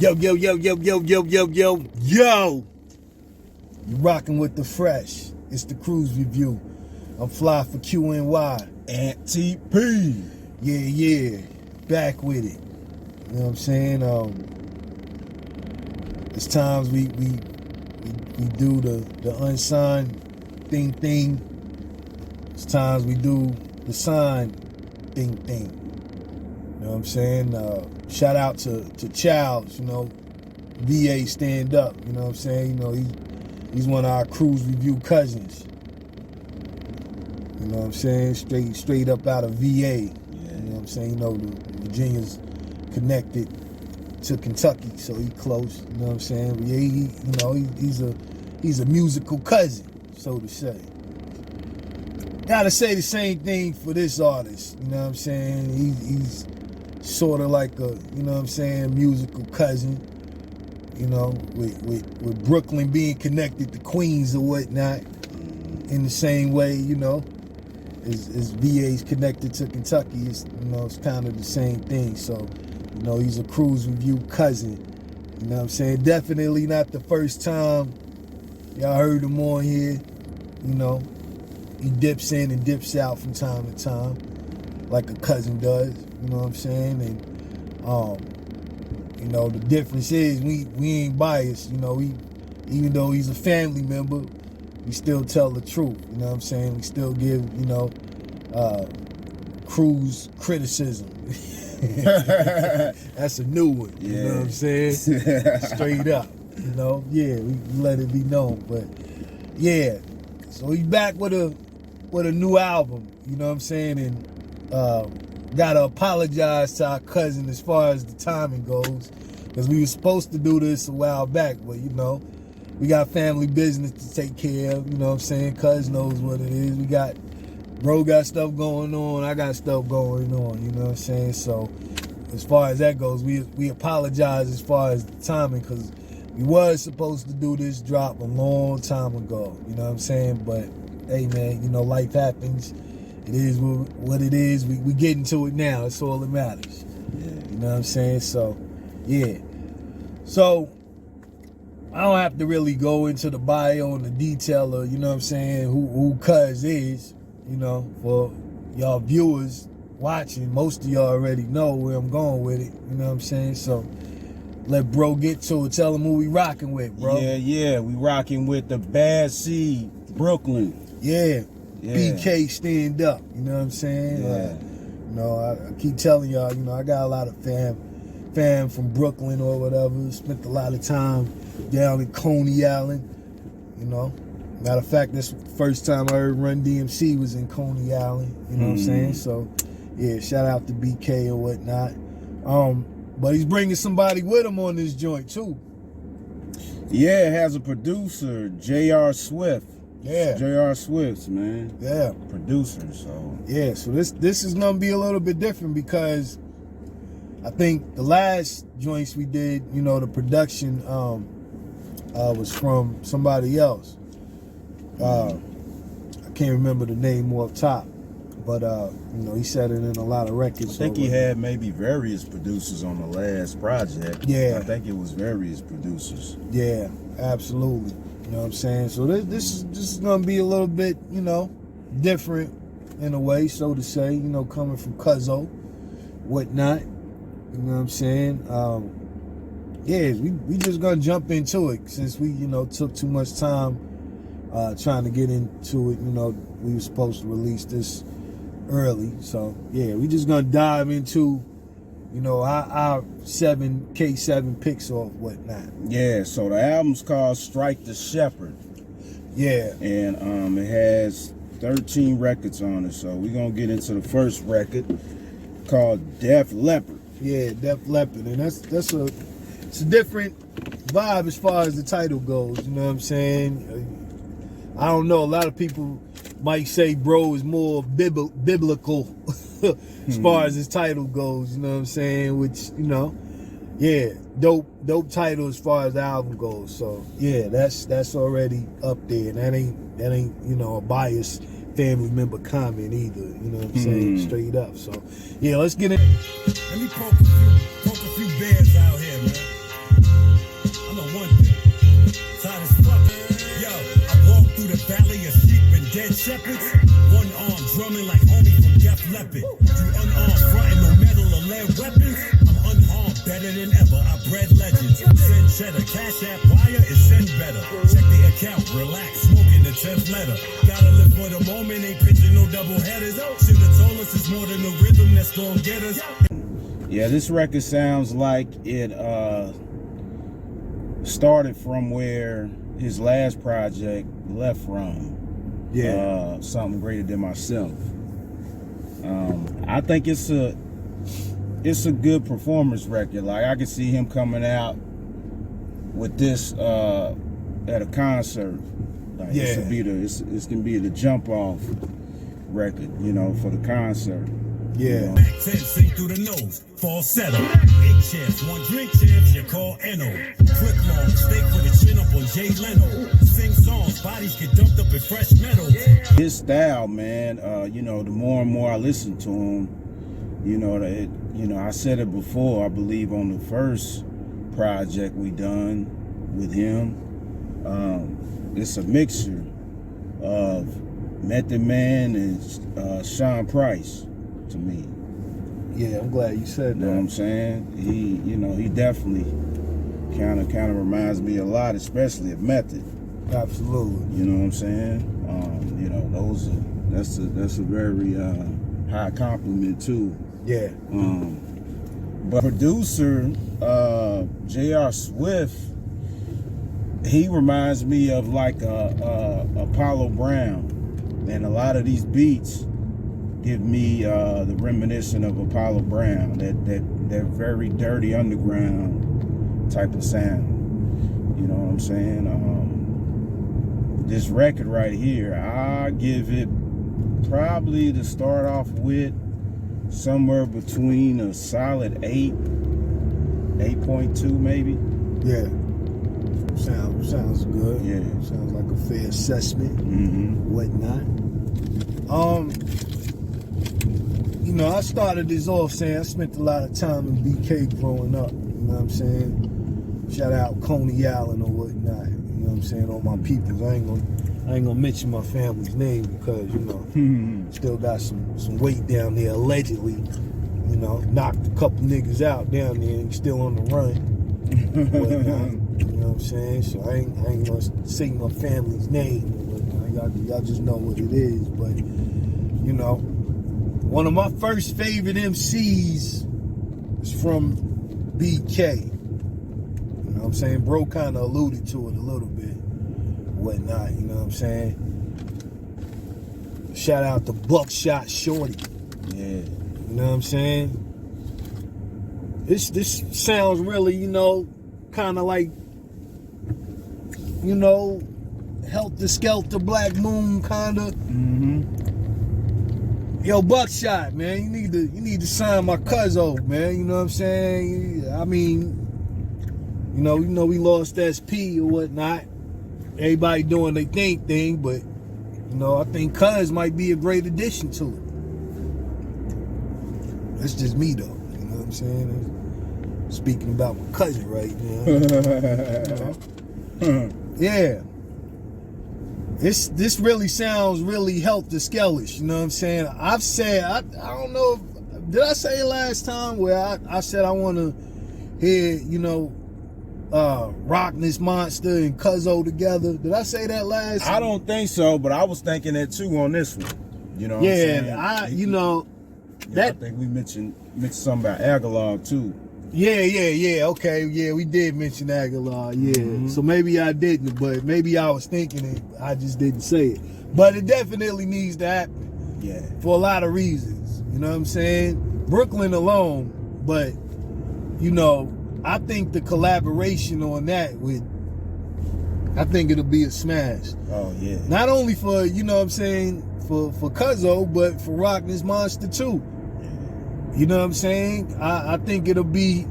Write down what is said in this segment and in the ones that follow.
Yo. You rocking with the fresh. It's the Kruze review. I'm fly for QNY. Auntie P. Yeah. Back with it. You know what I'm saying? It's times we do the unsigned thing. It's times we do the signed thing. You know what I'm saying? Shout out to Childs, you know, VA stand up, you know what I'm saying? You know, he's one of our Kruze review cousins. You know what I'm saying? Straight up out of VA. Yeah. You know what I'm saying? You know, Virginia's connected to Kentucky, so he close, you know what I'm saying? But yeah, he's a musical cousin, so to say. Gotta say the same thing for this artist, you know what I'm saying? He's sort of like a, you know what I'm saying, musical cousin, you know, with Brooklyn being connected to Queens or whatnot, in the same way, you know, as VA's connected to Kentucky. It's, you know, it's kind of the same thing. So, you know, he's a Kruze review cousin, you know what I'm saying? Definitely not the first time y'all heard him on here, you know. He dips in and dips out from time to time, like a cousin does, you know what I'm saying? And, you know, the difference is we ain't biased, you know. Even though he's a family member, we still tell the truth, you know what I'm saying? We still give, you know, Kruze criticism. That's a new one, you know what I'm saying? Straight up, you know? Yeah, we let it be known, but yeah. So he's back with a new album, you know what I'm saying? And gotta apologize to our cousin as far as the timing goes, because we were supposed to do this a while back, but you know, we got family business to take care of, you know what I'm saying? Cuz knows what it is. Bro got stuff going on, I got stuff going on, you know what I'm saying? So as far as that goes, we apologize as far as the timing, because we was supposed to do this drop a long time ago, you know what I'm saying? But hey man, you know, life happens. It is what it is. We get into it now. That's all that matters. Yeah. You know what I'm saying? So, yeah. So, I don't have to really go into the bio and the detail of, you know what I'm saying, who Cuz is, you know, for y'all viewers watching. Most of y'all already know where I'm going with it, you know what I'm saying? So, let bro get to it. Tell him who we rocking with, bro. Yeah. We rocking with the Bad Seed, Brooklyn. Yeah. BK stand up, you know what I'm saying? Yeah. You know, I keep telling y'all, you know, I got a lot of fam from Brooklyn or whatever. Spent a lot of time down in Coney Island, you know. Matter of fact, this was the first time I heard Run DMC was in Coney Island, you know what I'm saying? So, yeah, shout out to BK and whatnot. But he's bringing somebody with him on this joint, too. Yeah, it has a producer, JR Swiftz. Yeah. JR Swiftz, man. Yeah. Producer, so. Yeah, so this is gonna be a little bit different, because I think the last joints we did, you know, the production was from somebody else. I can't remember the name off top, but you know, he said it in a lot of records. I think he had maybe various producers on the last project. Yeah. I think it was various producers. Yeah, absolutely. You know what I'm saying? So this is gonna be a little bit, you know, different in a way, so to say, you know, coming from Cuzzo, whatnot. You know what I'm saying? Yeah, we just gonna jump into it, since we, you know, took too much time trying to get into it. You know, we were supposed to release this early. So yeah, we just gonna dive into, you know, our 7K7 picks or whatnot. Yeah, so the album's called Strike the Shepherd. Yeah. And it has 13 records on it. So we're gonna get into the first record called Def Leppard. Yeah, Def Leppard. And it's a different vibe as far as the title goes, you know what I'm saying? I don't know, a lot of people might say bro is more biblical as far as his title goes, you know what I'm saying? Which, you know, yeah, dope title as far as the album goes. So yeah, that's already up there. That ain't you know, a biased family member comment either. You know what I'm saying? Straight up. So yeah, let's get in. Let me poke a few bears out here, man. shepherds. One arm drumming like homie from Def Leppard. You unarmed, frontin' no metal or lead weapons. I'm unharmed, better than ever. I bred legends. Send cheddar, cash app, wire is send better. Check the account, relax, smoking the 10th letter. Gotta live for the moment, ain't pitching no double headers. Should've told us it's more than the rhythm that's gonna get us. Yeah, this record sounds like it started from where his last project left from. Yeah. Something Greater Than Myself. I think it's a good performance record. Like, I can see him coming out with this at a concert. Like, Yeah. it's gonna be the jump off record, you know, for the concert. Yeah. You know? Back 10, sing through the nose, falsetto. 8 champs, 1 drink champs, you call Eno. Clip long, steak with a chin up on Jay Leno. Sing songs, bodies get dumped up in fresh metal. His style, man, you know, the more and more I listen to him, you know, I said it before, I believe on the first project we done with him, it's a mixture of Method Man and Sean Price to me. Yeah, I'm glad you said You know what I'm that. saying? He definitely kind of reminds me a lot, especially of Method. Absolutely. You know what I'm saying? You know, that's a very high compliment too. Yeah. But producer JR Swiftz, he reminds me of like Apollo Brown, and a lot of these beats give me the reminiscent of Apollo Brown, that very dirty underground type of sound. You know what I'm saying? This record right here, I give it probably to start off with somewhere between a solid 8, 8.2 maybe. Yeah. Sounds good. Yeah. Sounds like a fair assessment. Mm-hmm. Whatnot. You know, I started this off saying I spent a lot of time in BK growing up. You know what I'm saying? Shout out Coney Island or whatnot. You know what I'm saying? All my peoples. I ain't gonna mention my family's name because, you know, still got some weight down there allegedly. You know, knocked a couple niggas out down there and still on the run. Whatnot. You know what I'm saying? So I ain't gonna say my family's name or whatnot. Y'all just know what it is. But, you know, one of my first favorite MCs is from BK. You know what I'm saying? Bro kind of alluded to it a little bit. Whatnot, you know what I'm saying? Shout out to Buckshot Shorty. Yeah. You know what I'm saying? This sounds really, you know, kind of like, you know, Helter Skelter, Black Moon kind of. Mm-hmm. Yo, Buckshot, man, you need to sign my cuzzo, man. You know what I'm saying? I mean, you know, we lost SP or whatnot. Everybody doing their thing, but you know, I think Cuz might be a great addition to it. That's just me though. You know what I'm saying? Speaking about my cousin right now. You know? Yeah. This really sounds really Helter Skellish, you know what I'm saying? I've said, I don't know, did I say last time where I said I want to hear, you know, Rock This Monster and Cuzzo together? Did I say that last time? I don't think so, but I was thinking that too on this one. You know what I'm saying? you know, I think we mentioned something about Agalog too. Yeah, okay, yeah, we did mention Aguilar, yeah. Mm-hmm. So maybe I didn't, but maybe I was thinking it, I just didn't say it. But it definitely needs to happen. Yeah. For a lot of reasons, you know what I'm saying? Brooklyn alone, but, you know, I think the collaboration on that I think it'll be a smash. Oh, yeah. Not only for, you know what I'm saying, for Cuzzo, but for Rock This Monster too. You know what I'm saying? I think it'll be,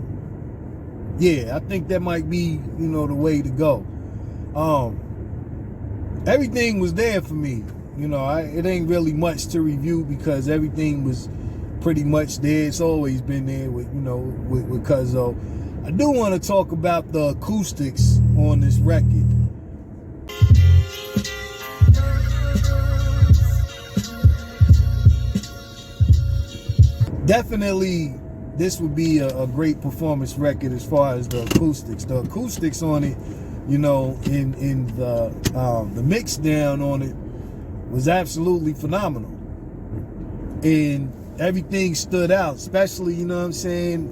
I think that might be, you know, the way to go. Everything was there for me. You know, it ain't really much to review because everything was pretty much there. It's always been there with, you know, with Cuzzo. I do want to talk about the acoustics on this record. definitely this would be a great performance record as far as the acoustics. The acoustics on it, you know, in the mix down on it was absolutely phenomenal. And everything stood out, especially, you know what I'm saying,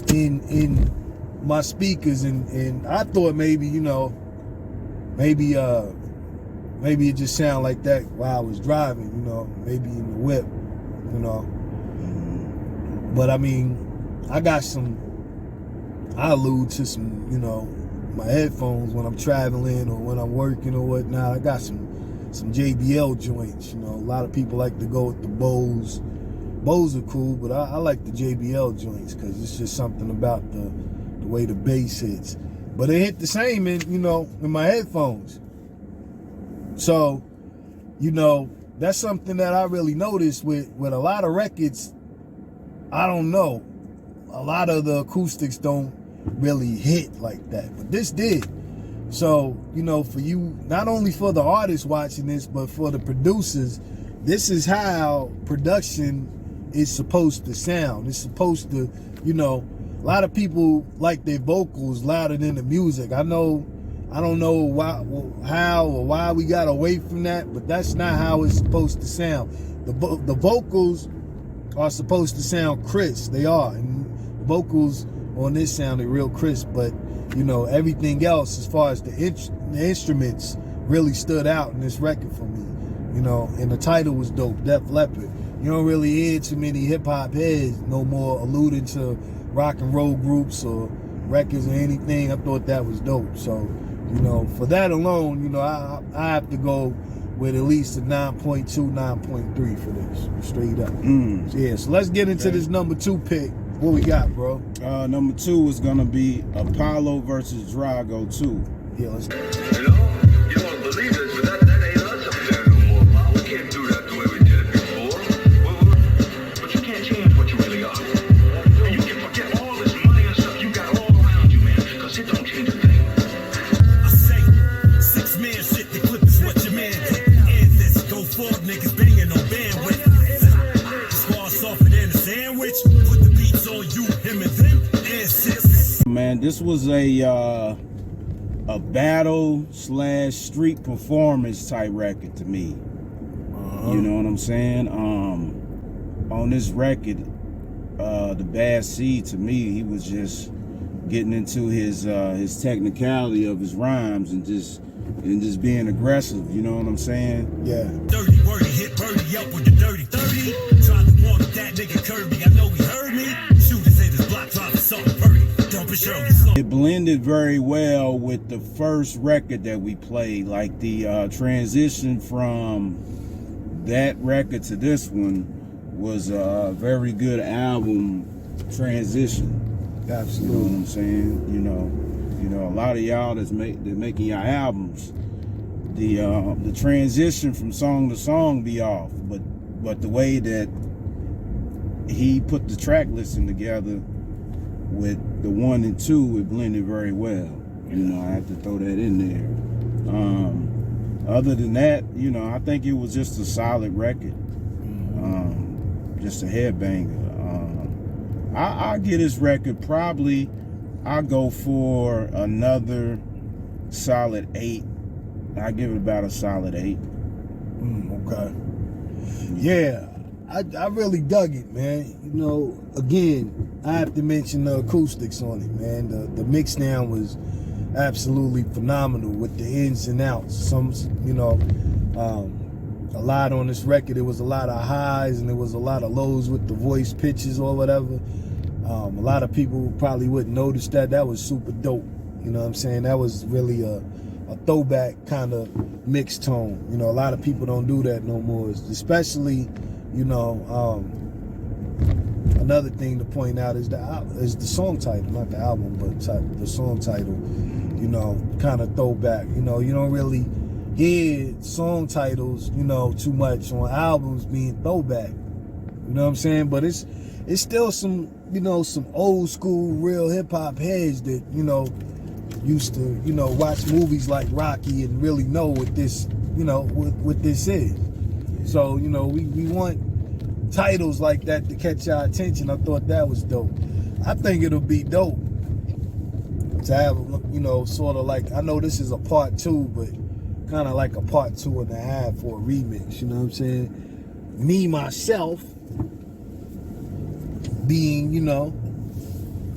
in my speakers, and I thought maybe, you know, maybe it just sounded like that while I was driving, you know, maybe in the whip, you know. But I mean, I allude to some, you know, my headphones when I'm traveling or when I'm working or whatnot. I got some JBL joints, you know. A lot of people like to go with the Bose. Bose are cool, but I like the JBL joints because it's just something about the way the bass hits. But it hit the same in, you know, in my headphones. So, you know, that's something that I really noticed with a lot of records. I don't know. A lot of the acoustics don't really hit like that, but this did. So, you know, for you, not only for the artists watching this, but for the producers, this is how production is supposed to sound. It's supposed to, you know, a lot of people like their vocals louder than the music. I don't know how or why we got away from that, but that's not how it's supposed to sound. The vocals are supposed to sound crisp. They are. And the vocals on this sounded real crisp, but, you know, everything else as far as the instruments really stood out in this record for me. You know, and the title was dope, Def Leppard. You don't really hear too many hip-hop heads no more alluding to rock and roll groups or records or anything. I thought that was dope. So, you know, for that alone, you know, I have to go with at least a 9.2, 9.3 for this, straight up. So, yeah, so let's get into this number 2 pick. What we got, bro? Number 2 is gonna be Apollo versus Dago 2. Yeah, let's go. You know, you won't believe this, but that ain't us up there no more, pal. We can't do that the way we did it before. But you can't change what you really are. And you can forget all this money and stuff you got all around you, man, because it don't change a thing. I say, 6-man shit, the clip is what your man did. And this go forward, niggas banging on bandwidth. Squad softer than a sandwich. Put the beats on you, him and them, and sis. Man, this was a battle / street performance type record to me. You know what I'm saying? On this record, the Bad Seed, to me, he was just getting into his technicality of his rhymes and just being aggressive. You know what I'm saying? Yeah. Dirty wordy, hit birdie up with the dirty 30. Tried to warn that nigga Kirby. I know he heard me. Shooters in his block, drop something pretty. Don't be sure. It blended very well with the first record that we played. Like the transition from that record to this one was a very good album transition. Absolutely. You know what I'm saying? You know, a lot of y'all that's making your albums, the transition from song to song be off, but the way that he put the track listing together with the 1 and 2, it blended very well. You know, I have to throw that in there. Other than that, you know, I think it was just a solid record. Just a headbanger. I'll give this record probably, I'll go for another solid 8. I'll give it about a solid 8. Okay. Yeah, I really dug it, man. You know, again, I have to mention the acoustics on it, man. The mix down was absolutely phenomenal with the ins and outs. Some, you know, a lot on this record. There was a lot of highs and there was a lot of lows with the voice pitches or whatever. A lot of people probably wouldn't notice that. That was super dope. You know what I'm saying? That was really a throwback kind of mixed tone. You know, a lot of people don't do that no more. Especially, you know, another thing to point out is the song title, not the album, but the song title. You know, kind of throwback. You know, you don't really hear song titles, you know, too much on albums being throwback. You know what I'm saying? But it's still some, you know, some old school real hip hop heads that, you know, used to, you know, watch movies like Rocky and really know what this, you know, what this is. So, you know, we want titles like that to catch our attention. I thought that was dope. I think it'll be dope to have, you know, sort of like, I know this is a part 2, but kind of like a part 2.5 for a remix, you know what I'm saying? Me, myself, being, you know,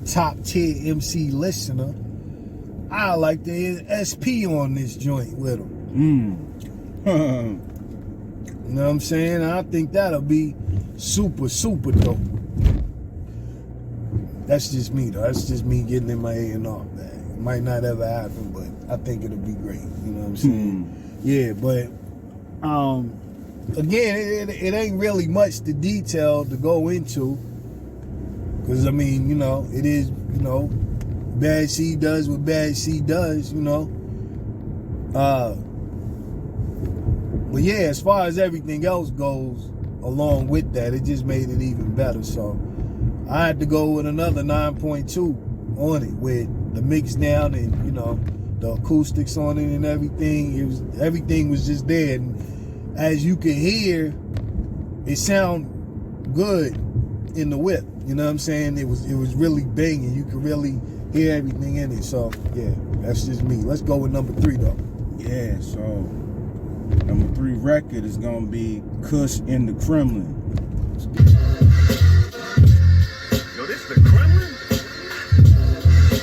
top tier MC listener, I like to hear SP on this joint with him. You know what I'm saying? I think that'll be super, super dope. That's just me, though. That's just me getting in my A&R bag. It might not ever happen, but I think it'll be great. You know what I'm saying? Yeah, but again, it ain't really much to detail to go into. Because, I mean, you know, it is, you know, Bad C does what Bad C does, you know. But yeah, as far as everything else goes along with that, it just made it even better. So I had to go with another 9.2 on it with the mix down and, you know, the acoustics on it and everything. Everything was just there. And as you can hear, it sound good in the whip. You know what I'm saying? It was really banging. You could really hear everything in it. So yeah, that's just me. Let's go with number 3 though. Yeah, so number 3 record is gonna be Cuss in the Kremlin. Yo, this the Kremlin?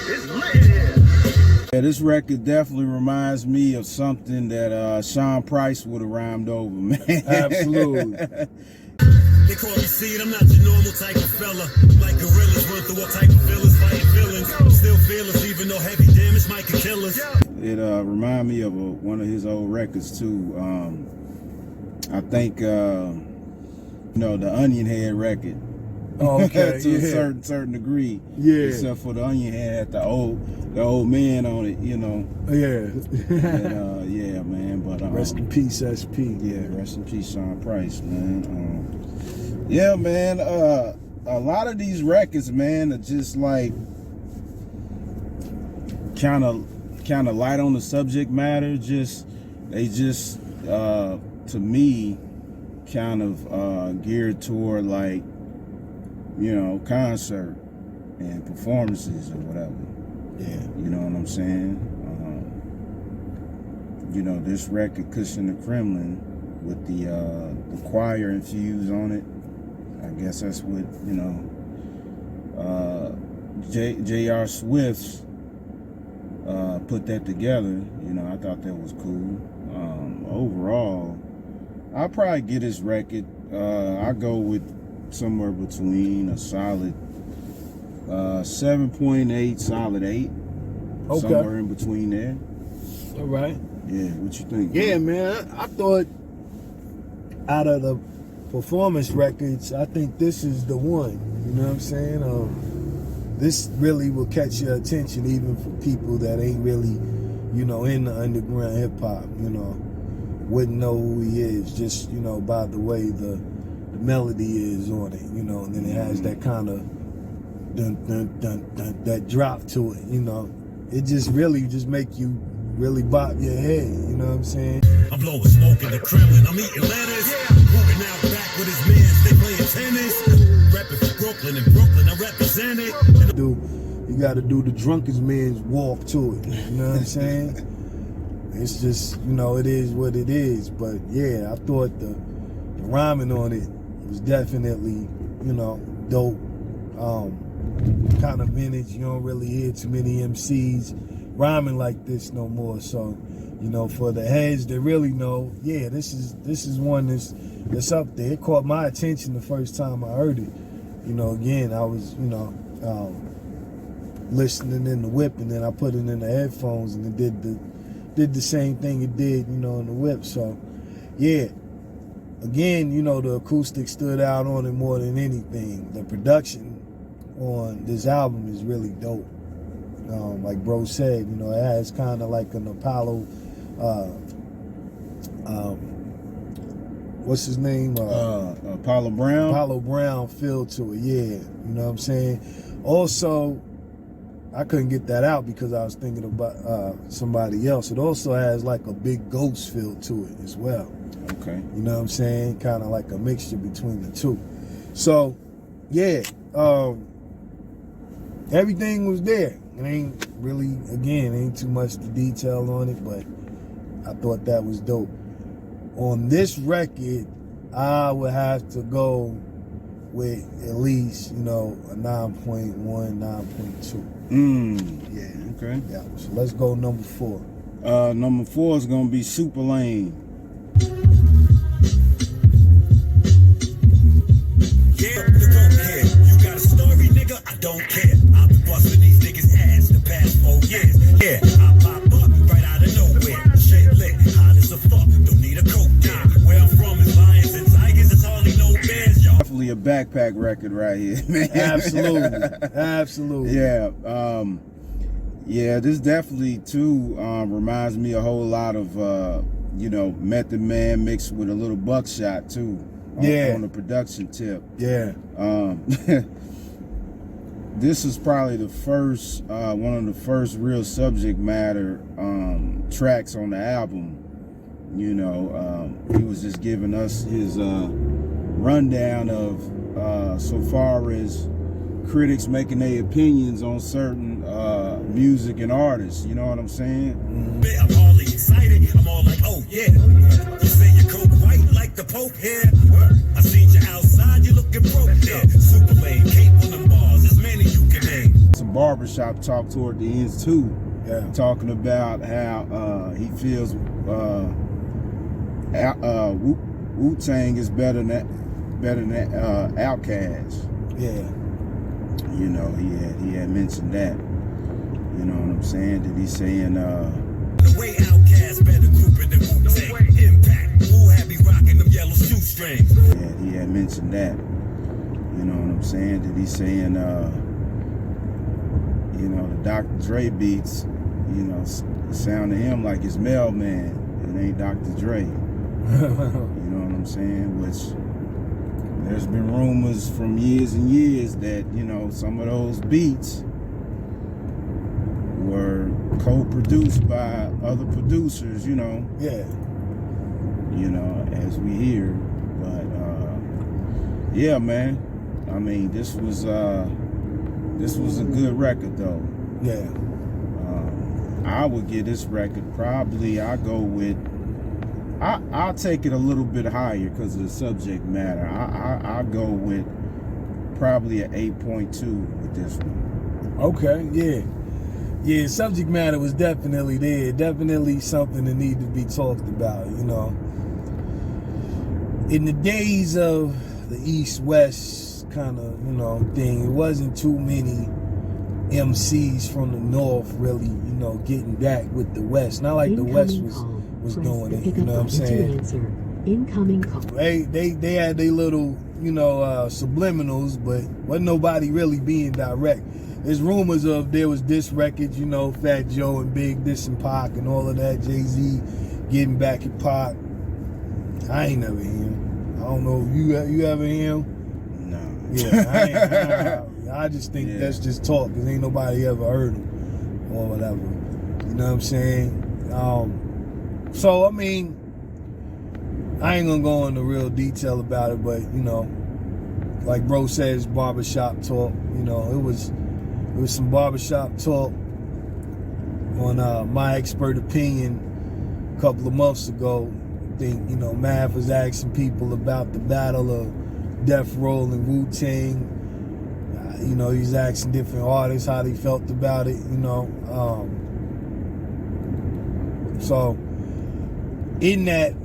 It's lit here. Yeah, this record definitely reminds me of something that Sean Price would have rhymed over, man. Absolutely. They call me Seed, I'm not your normal type of fella. Like gorillas run through all type of feelings, fighting feelings. Still fearless, even though heavy damage might could kill us. It reminded me of one of his old records too. I think you know, the Onion Head record. Oh, okay. To a certain degree. Yeah. Except for the Onion Head had the old man on it, you know. Yeah. And, yeah, man. But rest in peace, SP. Yeah, rest in peace, Sean Price, man. Yeah, man. A lot of these records, man, are just like kind of light on the subject matter. They just to me kind of geared toward, like, you know, concert and performances or whatever. Yeah. You know what I'm saying? You know, this record, Cuss in the Kremlin, with the choir infused on it. I guess that's what, you know, JR Swiftz put that together. You know, I thought that was cool. Overall, I'll probably get this record. I go with somewhere between a solid 7.8, solid 8. Okay. Somewhere in between there. All right. Yeah, what you think? Yeah, man. I thought out of the performance records, I think this is the one. You know what I'm saying? This really will catch your attention, even for people that ain't really, you know, in the underground hip hop. You know, wouldn't know who he is just, you know, by the way the melody is on it. You know, and then it has that kind of dun dun dun dun, that drop to it. You know, it just really just make you really bop your head, you know what I'm saying? I'm blowing smoke in the Kremlin, I'm eating lettuce. Moving out back with his mans, they playing tennis. Rapping for Brooklyn, in Brooklyn, I represent it. You gotta do the drunkest man's walk to it, you know what I'm saying? It's just, you know, it is what it is. But yeah, I thought the rhyming on it was definitely, you know, dope. Kind of vintage. You don't really hear too many MCs rhyming like this no more. So, you know, for the heads that really know, yeah, this is one that's up there. It caught my attention the first time I heard it. You know, again, I was, you know, listening in the whip, and then I put it in the headphones, and it did the same thing it did, you know, in the whip. So, yeah. Again, you know, the acoustic stood out on it more than anything. The production on this album is really dope. Like bro said, you know, it has kind of like an Apollo, what's his name? Apollo Brown. Apollo Brown feel to it, yeah. You know what I'm saying? Also, I couldn't get that out because I was thinking about somebody else. It also has like a big ghost feel to it as well. Okay. You know what I'm saying? Kind of like a mixture between the two. So, yeah, everything was there. It ain't really, again, ain't too much to detail on it, but I thought that was dope. On this record, I would have to go with at least, you know, a 9.1, 9.2. Yeah. Okay. Yeah. So let's go number 4. Number 4 is gonna be Super Lane. Yeah, you don't care. You got a story, nigga? I don't care. I've been busting these niggas' ass the past 4 years. Yeah, I pop up right out of nowhere. Shit lit, hot as a fuck. Don't need a coat there. Where I'm from is lions and tigers. It's hardly no bears, y'all. Definitely a backpack record right here, man. Absolutely. Absolutely. Yeah. Yeah, this definitely too reminds me a whole lot of you know, Method Man mixed with a little buckshot too. On the production tip. Yeah. This is probably the first one of the first real subject matter tracks on the album. You know, he was just giving us his rundown of so far as critics making their opinions on certain music and artists. You know what I'm saying? I'm hardly excited. I'm all like, oh yeah. You say your coat white like the Pope here. I seen you outside. You looking broke there. Super lame, cape on them bars. As many you can name. Some barbershop talk toward the ends too. Yeah. Talking about how he feels Wu-Tang is better than Outkast. Yeah. You know, he had mentioned that. You know what I'm saying? That he's saying The way Outkast better group in the Wu-Tang. Impact. Who had me rocking them yellow shoestrings? yeah, he had mentioned that. You know what I'm saying? That he's saying you know, the Dr. Dre beats, you know, sound to him like his mailman. It ain't Dr. Dre. You know what I'm saying? Which there's been rumors from years and years that, you know, some of those beats were co-produced by other producers, you know. Yeah. You know, as we hear. But yeah, man. I mean, this was a good record though. Yeah. I would give this record probably, I'll take it a little bit higher because of the subject matter. I'll go with probably an 8.2 with this one. Okay, yeah. Yeah, subject matter was definitely there. Definitely something that needed to be talked about, you know. In the days of the East-West kind of, you know, thing, it wasn't too many MCs from the North really, you know, getting back with the West. Not like the West was doing it, you know what I'm saying? Incoming call. They had their little, you know, subliminals, but wasn't nobody really being direct. There's rumors of there was diss records, you know, Fat Joe and Big dissing Pac and all of that, Jay-Z getting back at Pac. I ain't never hear him. I don't know if you ever hear him? No. Yeah, I just think that's just talk, because ain't nobody ever heard him or whatever. You know what I'm saying? So, I mean, I ain't gonna go into real detail about it, but, you know, like bro says, barbershop talk. You know, it was some barbershop talk on My Expert Opinion a couple of months ago. I think, you know, Mav was asking people about the battle of Death Row and Wu-Tang. You know, he's asking different artists how they felt about it, you know. So, in that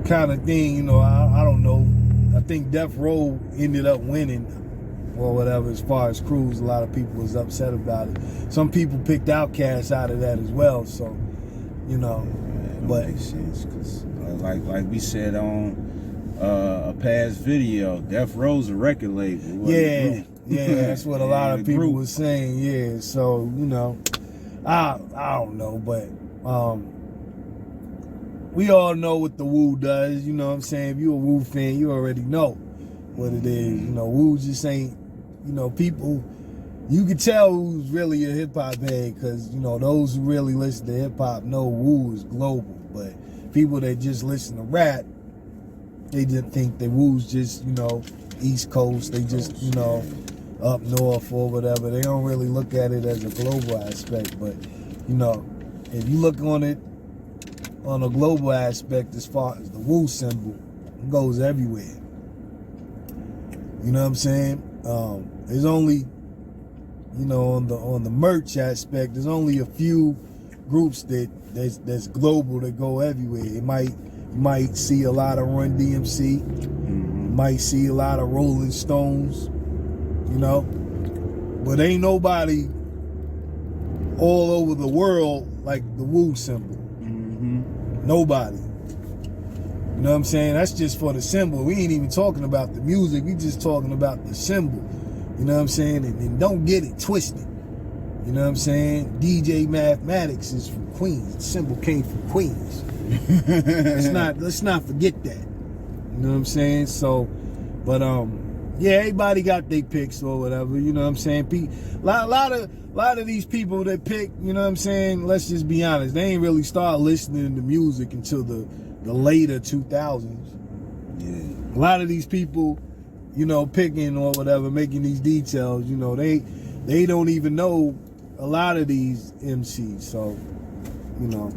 kind of thing, you know, I don't know. I think Death Row ended up winning or whatever as far as Kruze. A lot of people was upset about it. Some people picked Outkast out of that as well, so, you know. But makes sense, because like we said on a past video, Death Row's a record label. Yeah, that's what a lot of people were saying. Yeah, so, you know, I don't know, but we all know what the Wu does. You know what I'm saying? If you're a Wu fan, you already know what it is. You know, Wu just ain't, you know, people, you can tell who's really a hip-hop head, because, you know, those who really listen to hip-hop know Wu is global. But people that just listen to rap, just think the Woo's just, you know, East Coast. They just, you know, up north or whatever. They don't really look at it as a global aspect. But, you know, if you look on it on a global aspect, as far as the Wu symbol, it goes everywhere. You know what I'm saying? There's only, you know, on the merch aspect, there's only a few groups that's global that go everywhere. You might see a lot of Run DMC. You might see a lot of Rolling Stones. You know, but ain't nobody all over the world like the Wu symbol. Nobody. You know what I'm saying? That's just for the symbol. We ain't even talking about the music. We just talking about the symbol. You know what I'm saying? And don't get it twisted. You know what I'm saying? DJ Mathematics is from Queens. The symbol came from Queens. Let's not forget that. You know what I'm saying? So, but yeah, everybody got their picks or whatever. You know what I'm saying? A lot of these people that pick, you know what I'm saying? Let's just be honest. They ain't really start listening to music until the later 2000s. Yeah. A lot of these people, you know, picking or whatever, making these details, you know, they don't even know a lot of these MCs. So, you know,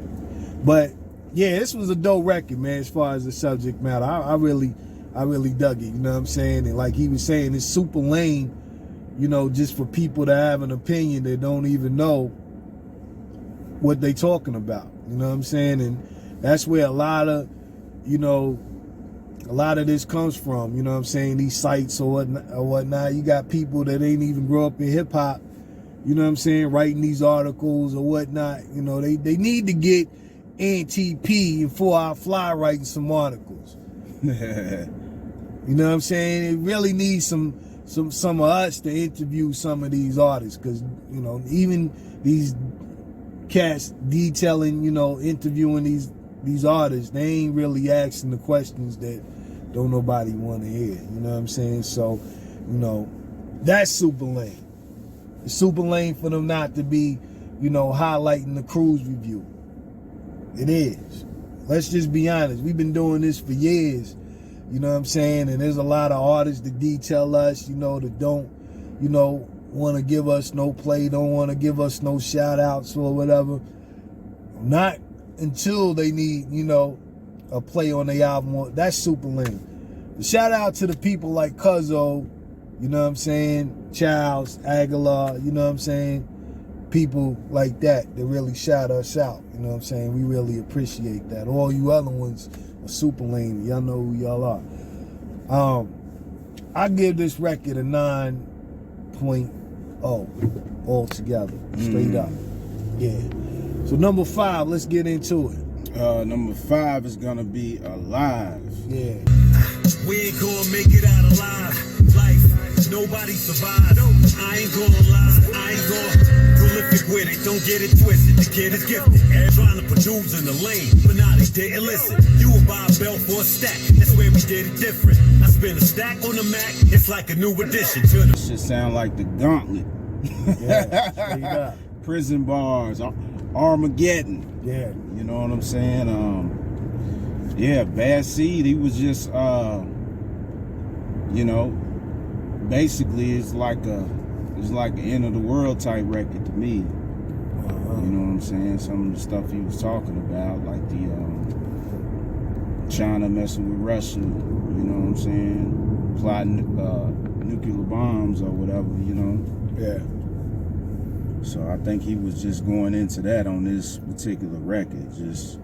but yeah, this was a dope record, man. As far as the subject matter, I really dug it. You know what I'm saying? And like he was saying, it's super lame, you know, just for people to have an opinion that don't even know what they talking about. You know what I'm saying? And that's where a lot of this comes from. You know what I'm saying? These sites or whatnot. You got people that ain't even grow up in hip hop. You know what I'm saying? Writing these articles or whatnot. You know, they need to get NTP and 4 Hour Fly writing some articles. You know what I'm saying? It really needs some of us to interview some of these artists, because, you know, even these cats detailing, you know, interviewing these artists, they ain't really asking the questions that don't nobody want to hear. You know what I'm saying? So, you know, that's super lame. It's super lame for them not to be, you know, highlighting the Kruze review. It is. Let's just be honest. We've been doing this for years. You know what I'm saying? And there's a lot of artists that detail us, you know, that don't, you know, want to give us no play, don't want to give us no shout outs or whatever. Not until they need, you know, a play on their album. That's super lame. The shout out to the people like Cuzzo, you know what I'm saying? Childs, Aguilar, you know what I'm saying? People like that really shout us out. You know what I'm saying? We really appreciate that. All you other ones are super lame. Y'all know who y'all are. I give this record a 9.0 altogether, straight up. Yeah. So number 5, let's get into it. Number 5 is gonna be Alive. Yeah. We ain't gonna make it out alive. Life, nobody survives. I ain't gonna lie. I ain't gonna prolific with it. Don't get it twisted. The kid is gifted. And trying to produce in the lane, but now they didn't listen. You would buy a belt for a stack. That's where we did it different. I spin a stack on the Mac. It's like a new addition to the. Shit sound like the Gauntlet. Yeah, straight up. Prison bars, Armageddon. Yeah. You know what I'm saying? Yeah, Bad Seed, he was just, you know, basically it's like an end of the world type record to me. You know what I'm saying? Some of the stuff he was talking about, like the China messing with Russia, you know what I'm saying? Plotting nuclear bombs or whatever, you know? Yeah. So I think he was just going into that on this particular record. Just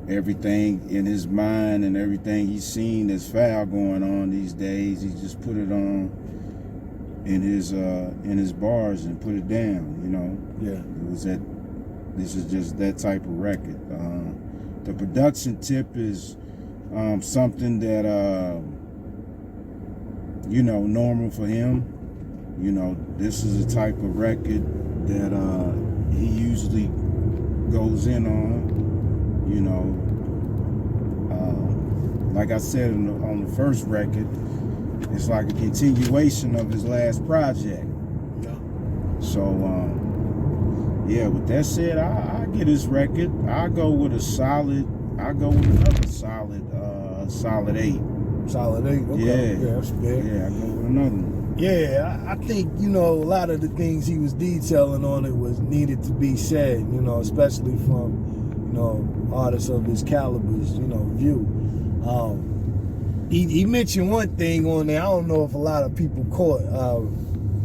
everything in his mind and everything he's seen that's foul going on these days, he just put it on in his bars and put it down, you know? Yeah. This is just that type of record. The production tip is something that, you know, normal for him. You know, this is a type of record that he usually goes in on. You know, like I said on the first record, it's like a continuation of his last project. Yeah. So, yeah, with that said, I get this record. I go with another solid solid 8. Solid 8. Okay. Yeah, that's good. Yeah, I go with another one. Yeah, I think, a lot of the things he was detailing on it was needed to be said, especially from, artists of his calibers, view. He mentioned one thing on there. I don't know if a lot of people caught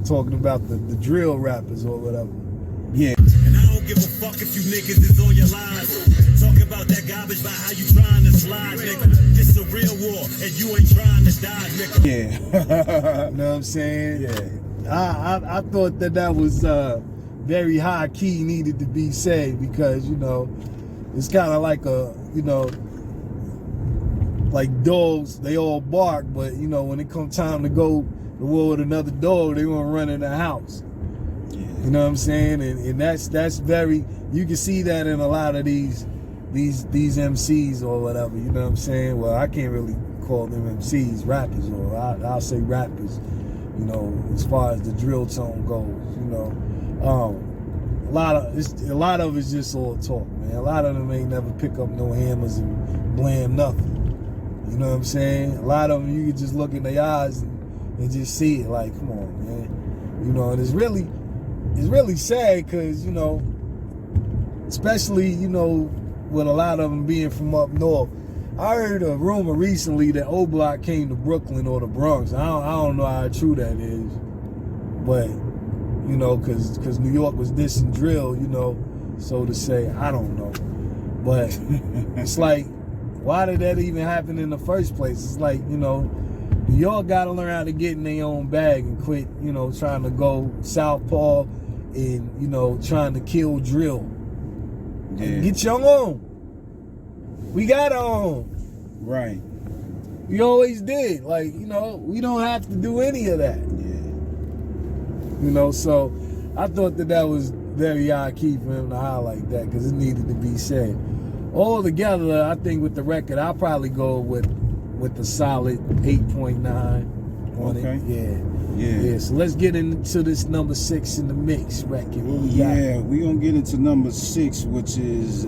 talking about the drill rappers or whatever. Yeah. And I don't give a fuck if you niggas is on your lives. Talk about that garbage about how you trying to slide, nigga. This a real war, and you ain't trying to die, nigga. Yeah. You know what I'm saying? Yeah. I thought that was very high key, needed to be said, because, it's kind of like like dogs, they all bark, but, when it come time to go to war with another dog, they want to run in the house. You know what I'm saying? And that's very, you can see that in a lot of these MCs or whatever, you know what I'm saying? Well, I can't really call them MCs, rappers, or I'll say rappers, as far as the drill tone goes, a lot of it's just all talk, man. A lot of them ain't never pick up no hammers and blam nothing. You know what I'm saying? A lot of them, you can just look in their eyes and just see it, like, come on, man. And it's really sad, because, especially, with a lot of them being from up north. I heard a rumor recently that O-Block came to Brooklyn or the Bronx. I don't know how true that is, but, because New York was dissing drill, so to say. I don't know. But it's like, why did that even happen in the first place? It's like, New York got to learn how to get in their own bag and quit, trying to go southpaw and, trying to kill drill. Yeah. Get your own. We got our own. Right. We always did. Like, we don't have to do any of that. Yeah. So I thought that was very high key for him to highlight that, because it needed to be said. All together, I think with the record, I'll probably go with the solid 8.9 on it. Yeah. So let's get into this number 6 in the mix record. What we got? Yeah, we're gonna get into number 6, which is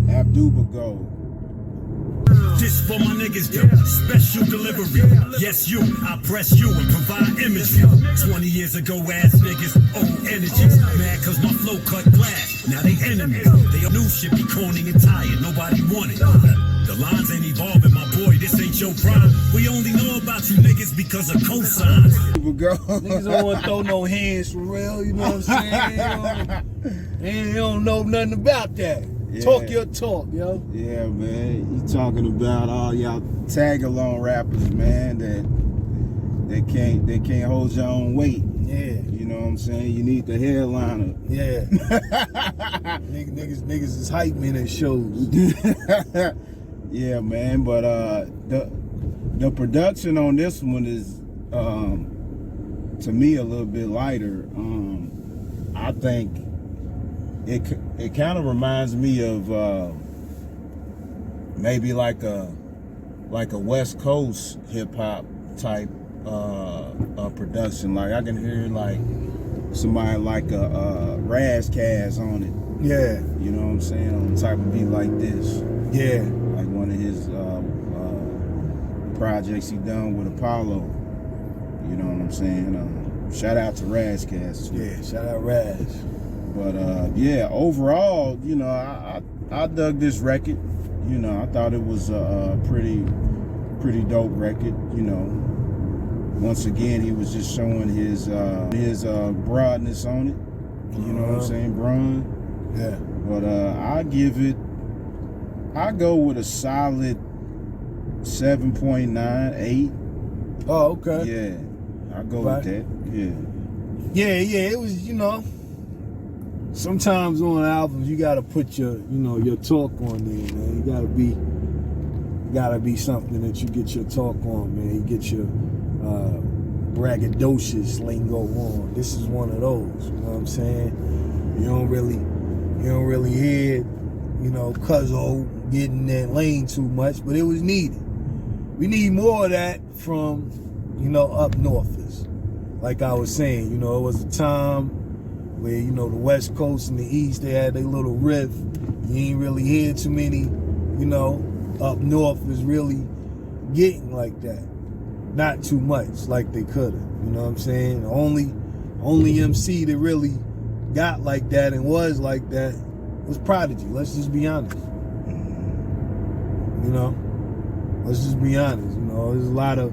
Abdubago. This for my niggas, yo. Special delivery. Yes, you. I press you and provide imagery. 20 years ago, ass niggas, old energies. Mad cause my flow cut glass. Now they enemies. They new shit be corny and tired. Nobody want it. The lines ain't evolving, my boy. This ain't your problem. We only know about you niggas because of cosigns. Niggas don't want to throw no hands for real. You know what I'm saying? They don't know nothing about that. Yeah. Talk your talk, yo. Yeah, man. You talking about all y'all tag-along rappers, man, that can't hold your own weight. Yeah. You know what I'm saying? You need the headliner. Yeah. niggas is hype men at shows. Yeah, man. But the production on this one is to me a little bit lighter. I think it kind of reminds me of maybe like a West Coast hip hop type production. Like I can hear like somebody like a Razkaz on it. Yeah. You know what I'm saying? On the type of beat like this. Yeah. Like one of his projects he done with Apollo. You know what I'm saying? Shout out to Razkaz. Yeah, shout out Raz. But yeah, overall, I dug this record. I thought it was a pretty dope record. Once again, he was just showing his broadness on it. You know what I'm saying, Braun? Yeah. But I go with a solid 7.9, 8. Oh, okay. Yeah, I go with that. Yeah. Yeah, it was, sometimes on albums you gotta put your talk on there, man. You gotta be something that you get your talk on, man. You get your braggadocious lingo on. This is one of those, you know what I'm saying? You don't really hear, Cuzzo getting that lane too much, but it was needed. We need more of that from, up northers. Like I was saying, it was a time where, the West Coast and the East, they had their little riff. You ain't really hear too many you know, up north is really getting like that. Not too much like they could have. You know what I'm saying? The only MC that really got like that and was like that was Prodigy. Let's just be honest. You know? Let's just be honest. You know, there's a lot of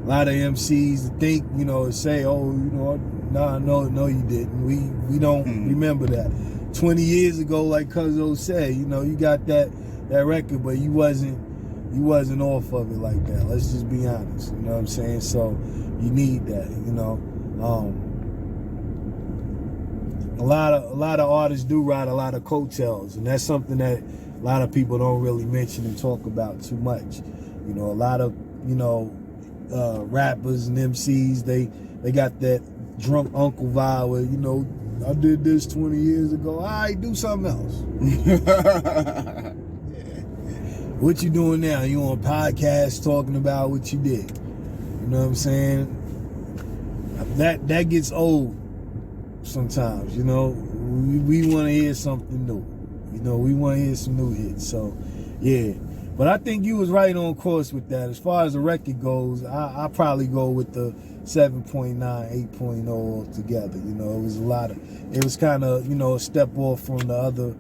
MCs that think, you know, say, oh, you know, no, you didn't. We don't remember that. 20 years ago, like Cuzzo said, you know, you got that record, but you wasn't off of it like that. Let's just be honest. You know what I'm saying? So you need that, you know. A lot of artists do ride a lot of coattails, and that's something that a lot of people don't really mention and talk about too much. You know, a lot of, you know, rappers and MCs, they got that drunk uncle vibe where, you know, I did this 20 years ago. All right, do something else. What you doing now? You on a podcast talking about what you did. You know what I'm saying? That gets old sometimes, you know. We want to hear something new. You know, we want to hear some new hits. So, yeah. But I think you was right on course with that. As far as the record goes, I probably go with the 7.9, 8.0 altogether. You know, it was kind of, you know, a step off from the other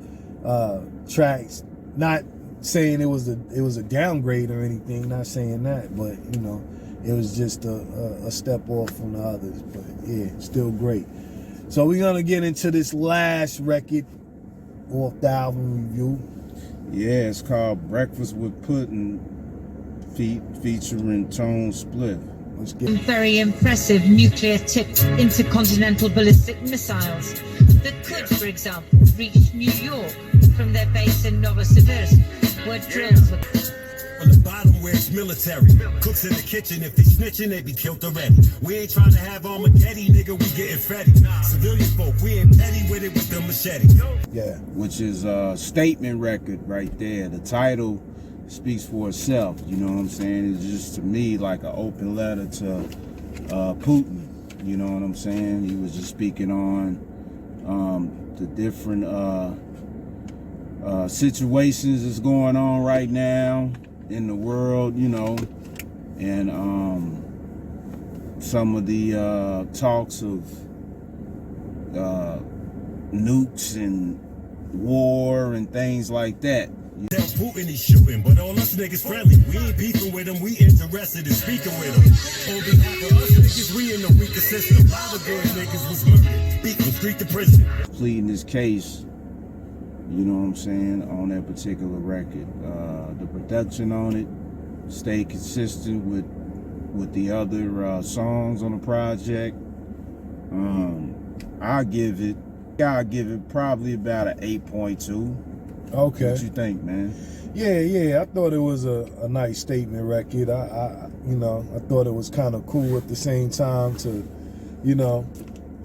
tracks. Not saying it was a downgrade or anything, not saying that, but, you know, it was just a step off from the others. But yeah, still great. So we're gonna get into this last record off the album review. Yeah, it's called Breakfast with Pudding, featuring Tone Spliff. Let's get Very impressive nuclear-tipped intercontinental ballistic missiles that could, for example, reach New York from their base in Novosibirsk, where drills were... On the bottom where it's military. Cooks in the kitchen, if they snitching, they be killed already. We ain't trying to have Armageddon, nigga, we getting fetty. Civilian folk, we ain't petty with it with the machete. yeah. Which is a statement record right there. The title speaks for itself, you know what I'm saying? It's just, to me, like an open letter to Putin, you know what I'm saying? He was just speaking on the different situations that's going on right now in the world, you know, and some of the talks of nukes and war and things like that. Tell Putin he's shooting, but all us niggas friendly. We ain't beefing with him, we interested in speaking with him. On behalf of us niggas, we in the weaker system. All the good niggas was murdered, beat from street to prison. Pleading his case, you know what I'm saying, on that particular record. The production on it stayed consistent with the other songs on the project. I'll give it probably about an 8.2. Okay. What you think, man? Yeah. I thought it was a nice statement record. I thought it was kind of cool at the same time to, you know,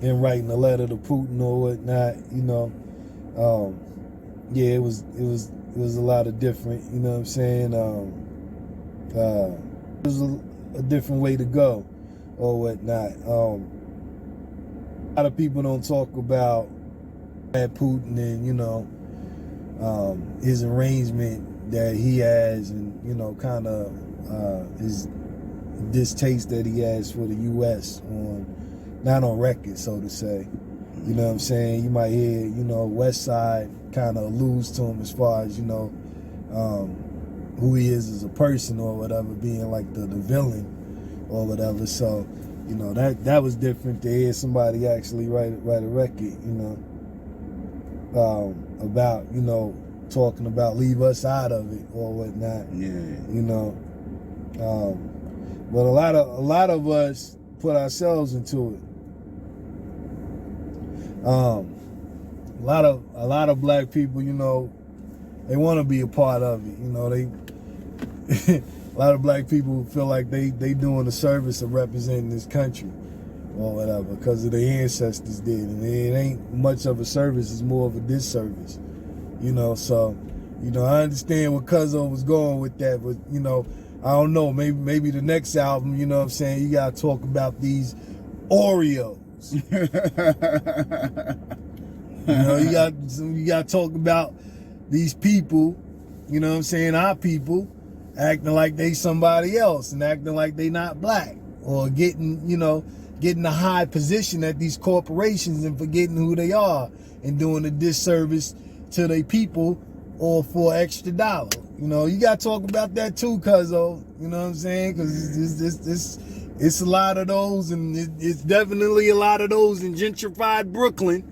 in writing a letter to Putin or whatnot, you know. Yeah, it was a lot of different, you know what I'm saying? It was a different way to go or whatnot. A lot of people don't talk about Putin and, you know, his arrangement that he has, and, you know, kind of his distaste that he has for the U.S. not on record, so to say. You know what I'm saying? You might hear, you know, West Side kind of alludes to him as far as, you know, who he is as a person or whatever, being like the villain or whatever. So, you know, that was different to hear somebody actually write a record, you know, about, you know, talking about leave us out of it or whatnot. Yeah. You know. But a lot of us put ourselves into it. A lot of black people, you know, they want to be a part of it. You know, a lot of black people feel like they doing a service of representing this country or whatever because of their ancestors did, and it ain't much of a service; it's more of a disservice. You know, so, you know, I understand where Cuzzo was going with that, but, you know, I don't know, maybe the next album, you know what I'm saying, you gotta talk about these Oreos. You know, you got to talk about these people you know what I'm saying, our people acting like they somebody else and acting like they not black, or getting a high position at these corporations and forgetting who they are and doing a disservice to their people or for extra dollar. You got to talk about that too, cuzzo. You know what I'm saying? Because it's a lot of those, and it's definitely a lot of those in gentrified Brooklyn.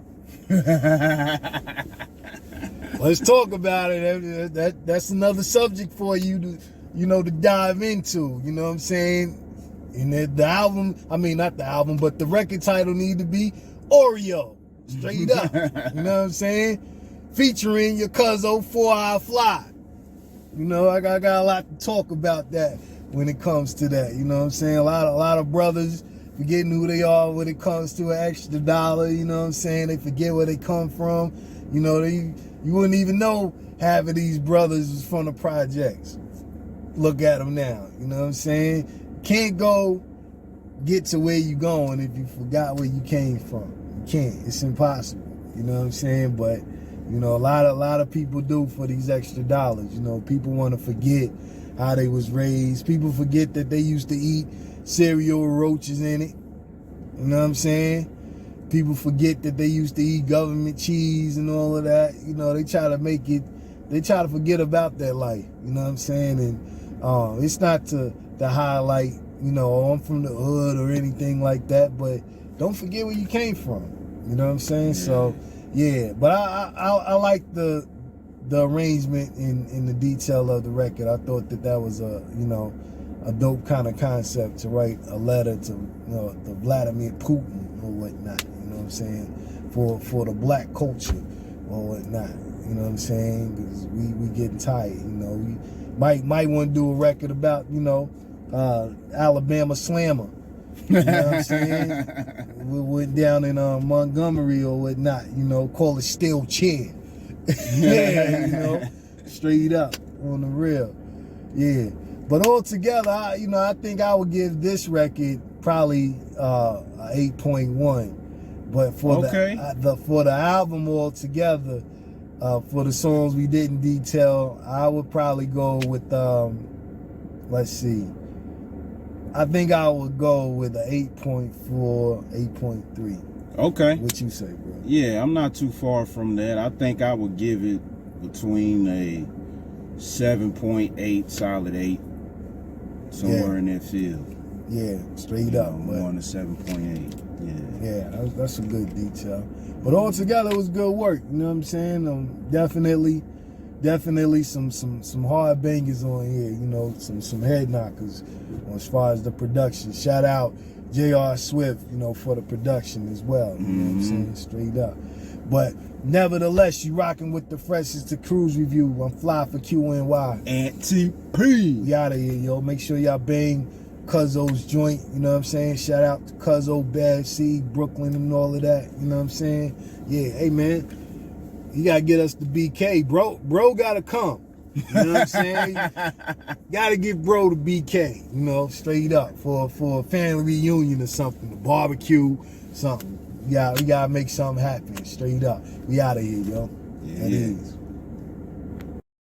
Let's talk about it. That's another subject for you to dive into. You know what I'm saying? And the album, not the album, but the record title need to be Oreo. Straight up. You know what I'm saying? Featuring your cuzzo 4-Hour Fly. I got a lot to talk about that when it comes to that. You know what I'm saying? A lot of brothers forgetting who they are when it comes to an extra dollar. You know what I'm saying? They forget where they come from. You wouldn't even know half of these brothers was from the projects. Look at them now. You know what I'm saying? Can't go get to where you going if you forgot where you came from. You can't. It's impossible. You know what I'm saying? But a lot of people do for these extra dollars. People want to forget how they was raised. People forget that they used to eat cereal with roaches in it. You know what I'm saying? People forget that they used to eat government cheese and all of that. They try to forget about that life. You know what I'm saying? And it's not to highlight, I'm from the hood or anything like that, but don't forget where you came from. You know what I'm saying? Yeah. So, yeah. But I like the arrangement and the detail of the record. I thought that was a dope kind of concept to write a letter to to Vladimir Putin or whatnot. You know what I'm saying? For the black culture or whatnot. You know what I'm saying? Because we getting tired. We might want to do a record about Alabama Slammer. You know what I'm saying? We went down in Montgomery or whatnot. Call it Steel Chair. Yeah, straight up on the real. Yeah. But altogether, I think I would give this record probably 8.1. But for the album altogether, for the songs we didn't detail, I would probably go with let's see. I think I would go with an 8.4, 8.3. Okay. What you say, bro? Yeah, I'm not too far from that. I think I would give it between a 7.8, solid 8, somewhere in that field. Yeah, straight up. More on the 7.8. Yeah, that's a good detail. But altogether, it was good work. You know what I'm saying? Definitely some hard bangers on here. Some head knockers as far as the production. Shout out JR Swiftz, for the production as well. You know what I'm saying? Straight up. But nevertheless, you rocking with the freshest to Kruze Review. I'm fly for QNY. And TP. We out of here, yo. Make sure y'all bang Cuzzo's joint. You know what I'm saying? Shout out to Cuzzo, Bad Seed, Brooklyn, and all of that. You know what I'm saying? Yeah, hey, man. You gotta get us the BK, bro. Bro gotta come. You know what I'm saying? Gotta get bro the BK, straight up for a family reunion or something, a barbecue, something. We gotta make something happen, straight up. We out of here, yo. Yeah.